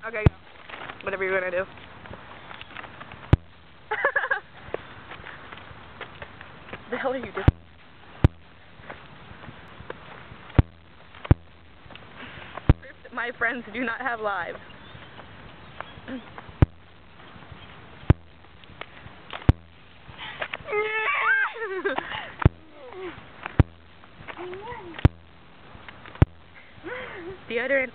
Okay, whatever you're gonna do. The hell are you doing? Proof that my friends do not have lives. Deodorant.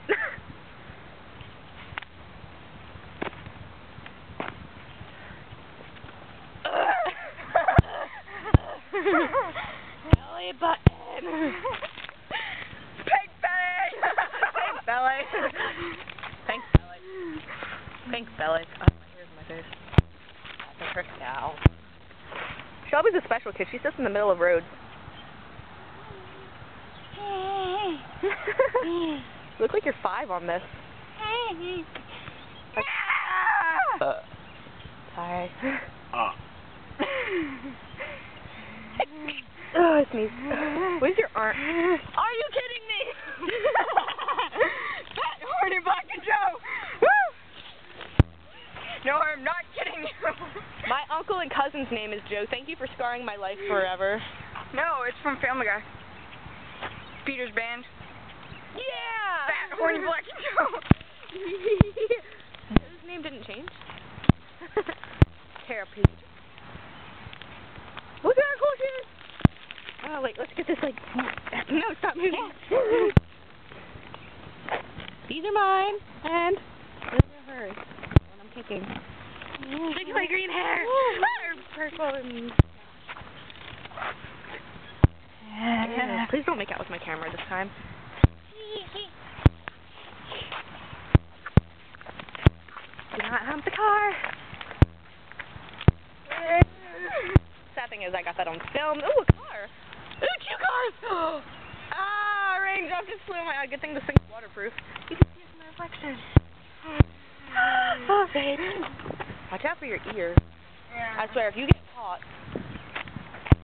Belly button. Pink belly. Pink belly. Pink belly. Pink belly. Oh, my ears in my face. That's a trick now. Shelby's a special kid. She sits in the middle of roads. You look like you're 5 on this. Sorry. Oh, I sneezed. Where's your arm? Are you kidding me? Fat, horny, black and Joe. Woo! No, I'm not kidding you. My uncle and cousin's name is Joe. Thank you for scarring my life forever. No, it's from Family Guy. Peter's band. Yeah! Fat, horny, black and Joe. His name didn't change. Therapy. Look at our cool shoes. Oh, wait, let's get this, like... No, stop moving. These are mine, and those are hers. When I'm kicking. Look at my green hair. Purple and... Yeah. Please don't make out with my camera this time. Do not hump the car. Sad thing is I got that on film. Ooh, a car. Ooh, 2 cars. Ah, raindrop just flew in my eye. Good thing this thing's waterproof. You can see it in the reflection. Oh, baby. Watch out for your ears. Yeah. I swear, if you get caught...